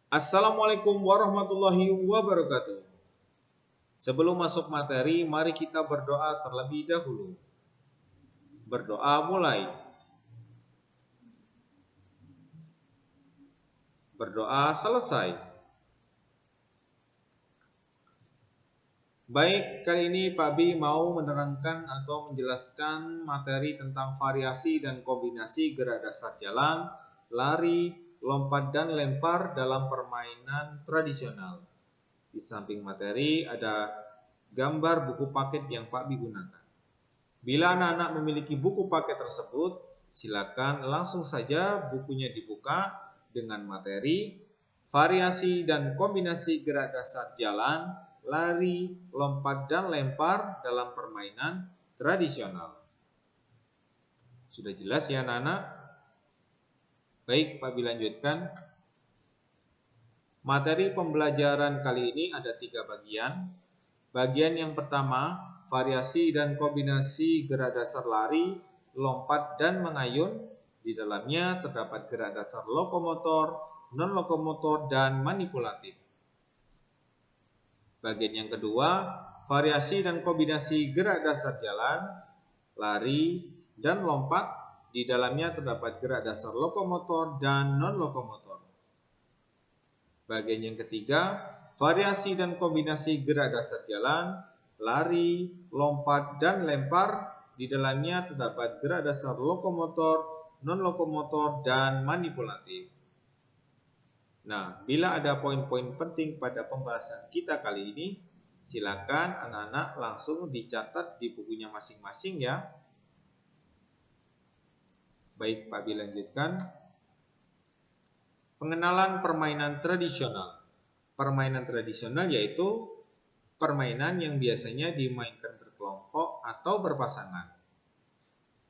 Assalamualaikum warahmatullahi wabarakatuh. Sebelum masuk materi, mari kita berdoa terlebih dahulu. Berdoa mulai. Berdoa selesai. Baik, kali ini Pak Bi mau menerangkan atau menjelaskan materi tentang variasi dan kombinasi gerak dasar jalan, lari, lompat, dan lempar dalam permainan tradisional. Di samping materi ada gambar buku paket yang Pak Bi gunakan. Bila anak-anak memiliki buku paket tersebut, silakan langsung saja bukunya dibuka dengan materi, variasi dan kombinasi gerak dasar jalan, lari, lompat, dan lempar dalam permainan tradisional. Sudah jelas ya anak-anak? Baik, Pak Bi lanjutkan. Materi pembelajaran kali ini ada 3 bagian. Bagian yang pertama, variasi dan kombinasi gerak dasar lari, lompat, dan mengayun. Di dalamnya terdapat gerak dasar lokomotor, non-lokomotor, dan manipulatif. Bagian yang kedua, variasi dan kombinasi gerak dasar jalan, lari, dan lompat. Di dalamnya terdapat gerak dasar lokomotor dan non-lokomotor. Bagian yang ketiga, variasi dan kombinasi gerak dasar jalan, lari, lompat, dan lempar. Di dalamnya terdapat gerak dasar lokomotor, non-lokomotor, dan manipulatif. Nah, bila ada poin-poin penting pada pembahasan kita kali ini, silakan anak-anak langsung dicatat di bukunya masing-masing ya. Baik, Pak Bi lanjutkan. Pengenalan permainan tradisional. Permainan tradisional yaitu permainan yang biasanya dimainkan berkelompok atau berpasangan.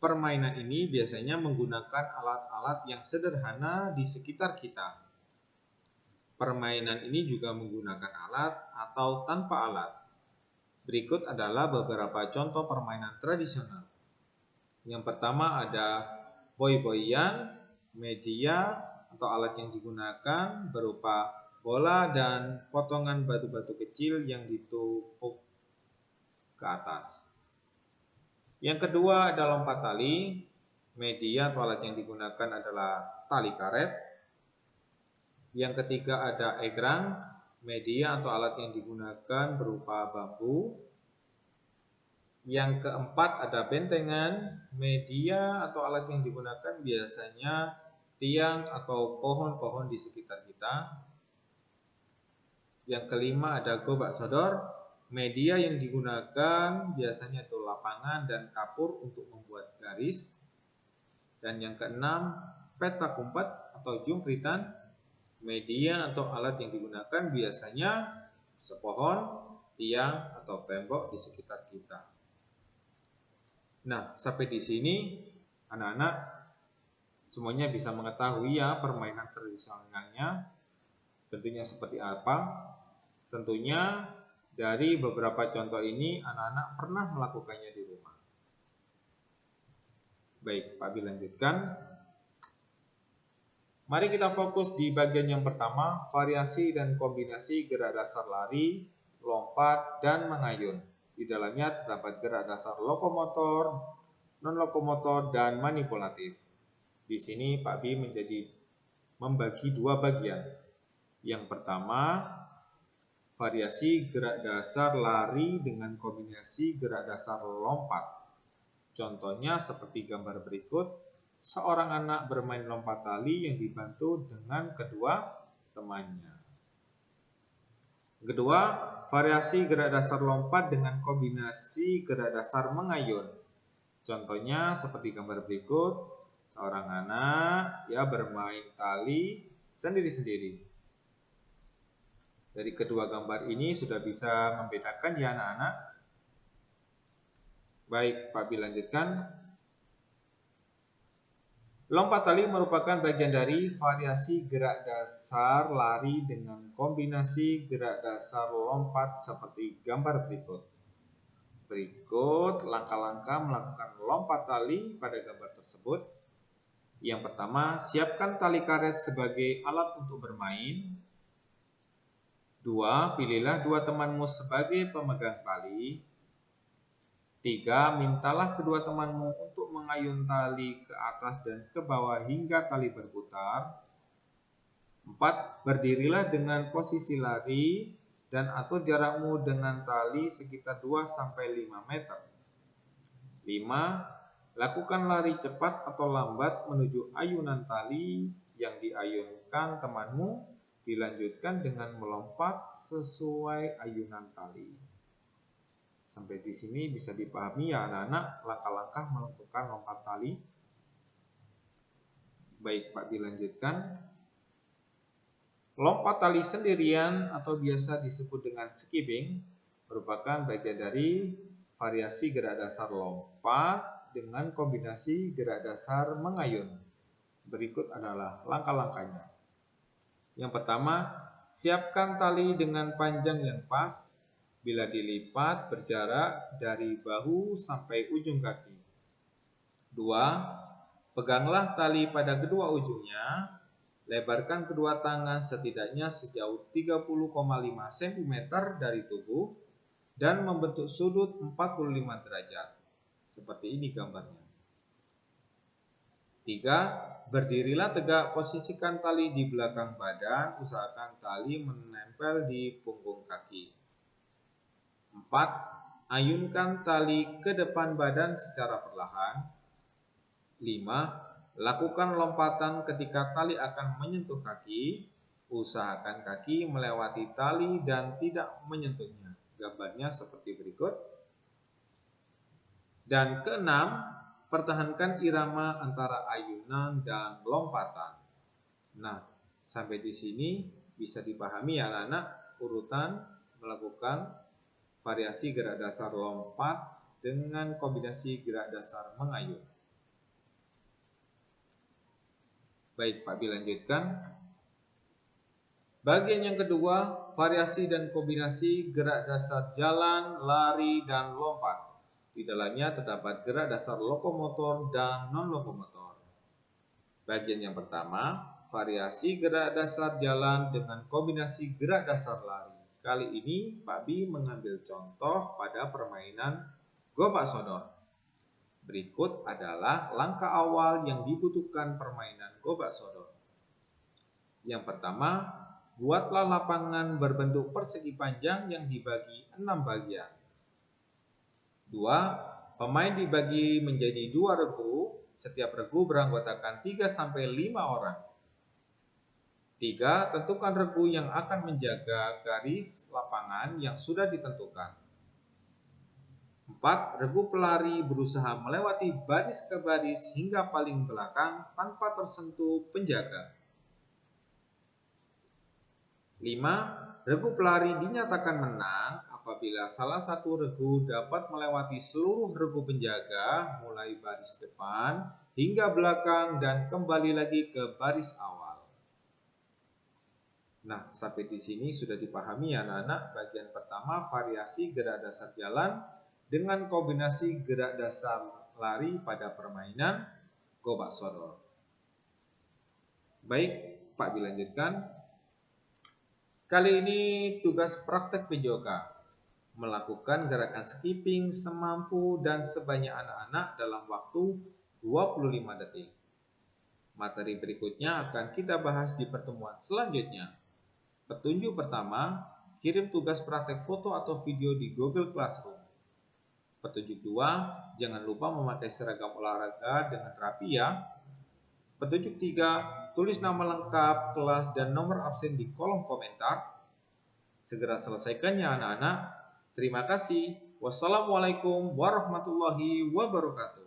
Permainan ini biasanya menggunakan alat-alat yang sederhana di sekitar kita. Permainan ini juga menggunakan alat atau tanpa alat. Berikut adalah beberapa contoh permainan tradisional. Yang pertama ada boy-boyan, media atau alat yang digunakan berupa bola dan potongan batu-batu kecil yang ditumpuk ke atas. Yang kedua ada lompat tali. Media atau alat yang digunakan adalah tali karet. Yang ketiga ada egrang. Media atau alat yang digunakan berupa bambu. Yang keempat ada bentengan. Media atau alat yang digunakan biasanya tiang atau pohon-pohon di sekitar kita. Yang kelima ada gobak sodor. Media yang digunakan biasanya itu lapangan dan kapur untuk membuat garis. Dan yang keenam peta kumpat atau jumpritan. Media atau alat yang digunakan biasanya sepohon, tiang, atau tembok di sekitar kita. Nah, sampai di sini anak-anak semuanya bisa mengetahui ya permainan tradisionalnya bentuknya seperti apa. Tentunya dari beberapa contoh ini anak-anak pernah melakukannya di rumah. Baik, Pak Bi lanjutkan. Mari kita fokus di bagian yang pertama, variasi dan kombinasi gerak dasar lari, lompat, dan mengayun. Di dalamnya terdapat gerak dasar lokomotor, non-lokomotor, dan manipulatif. Di sini Pak Bi membagi 2 bagian. Yang pertama, variasi gerak dasar lari dengan kombinasi gerak dasar lompat. Contohnya seperti gambar berikut. Seorang anak bermain lompat tali yang dibantu dengan kedua temannya. Kedua, variasi gerak dasar lompat dengan kombinasi gerak dasar mengayun. Contohnya seperti gambar berikut. Seorang anak bermain tali sendiri-sendiri. Dari kedua gambar ini sudah bisa membedakan ya anak-anak. Baik, Pak Bi lanjutkan. Lompat tali merupakan bagian dari variasi gerak dasar lari dengan kombinasi gerak dasar lompat seperti gambar berikut. Berikut langkah-langkah melakukan lompat tali pada gambar tersebut. Yang pertama, siapkan tali karet sebagai alat untuk bermain. 2. Pilihlah 2 temanmu sebagai pemegang tali. 3. Mintalah kedua temanmu untuk mengayun tali ke atas dan ke bawah hingga tali berputar. 4. Berdirilah dengan posisi lari dan atur jarakmu dengan tali sekitar 2-5 meter. 5. Lakukan lari cepat atau lambat menuju ayunan tali yang diayunkan temanmu, dilanjutkan dengan melompat sesuai ayunan tali. Sampai di sini bisa dipahami ya anak-anak langkah-langkah melakukan lompat tali. Baik Pak, dilanjutkan. Lompat tali sendirian atau biasa disebut dengan skipping merupakan bagian dari variasi gerak dasar lompat dengan kombinasi gerak dasar mengayun. Berikut adalah langkah-langkahnya. Yang pertama, siapkan tali dengan panjang yang pas. Bila dilipat berjarak dari bahu sampai ujung kaki. 2. Peganglah tali pada kedua ujungnya. Lebarkan kedua tangan setidaknya sejauh 30,5 cm dari tubuh dan membentuk sudut 45 derajat. Seperti ini gambarnya. 3. Berdirilah tegak, posisikan tali di belakang badan, usahakan tali menempel di punggung kaki. 4. Ayunkan tali ke depan badan secara perlahan. 5. Lakukan lompatan ketika tali akan menyentuh kaki. Usahakan kaki melewati tali dan tidak menyentuhnya. Gambarnya seperti berikut. Dan keenam, pertahankan irama antara ayunan dan lompatan. Nah, sampai di sini bisa dipahami ya anak-anak urutan melakukan variasi gerak dasar lompat dengan kombinasi gerak dasar mengayun. Baik Pak, dilanjutkan. Bagian yang kedua, variasi dan kombinasi gerak dasar jalan, lari, dan lompat. Di dalamnya terdapat gerak dasar lokomotor dan non-lokomotor. Bagian yang pertama, variasi gerak dasar jalan dengan kombinasi gerak dasar lari. Kali ini Pak Bi mengambil contoh pada permainan gobak sodor. Berikut adalah langkah awal yang dibutuhkan permainan gobak sodor. Yang pertama, buatlah lapangan berbentuk persegi panjang yang dibagi 6 bagian. 2. Pemain dibagi menjadi 2 regu, setiap regu beranggotakan 3-5 orang. 3. Tentukan regu yang akan menjaga garis lapangan yang sudah ditentukan. 4. Regu pelari berusaha melewati baris ke baris hingga paling belakang tanpa tersentuh penjaga. 5. Regu pelari dinyatakan menang apabila salah satu regu dapat melewati seluruh regu penjaga mulai baris depan hingga belakang dan kembali lagi ke baris awal. Nah, sampai di sini sudah dipahami ya anak-anak bagian pertama variasi gerak dasar jalan dengan kombinasi gerak dasar lari pada permainan gobak sodor. Baik, Pak, dilanjutkan. Kali ini tugas praktek PJOK. Melakukan gerakan skipping semampu dan sebanyak anak-anak dalam waktu 25 detik. Materi berikutnya akan kita bahas di pertemuan selanjutnya. Petunjuk pertama, kirim tugas praktek foto atau video di Google Classroom. Petunjuk 2, jangan lupa memakai seragam olahraga dengan rapi ya. Petunjuk 3, tulis nama lengkap, kelas, dan nomor absen di kolom komentar. Segera selesaikannya anak-anak. Terima kasih. Wassalamualaikum warahmatullahi wabarakatuh.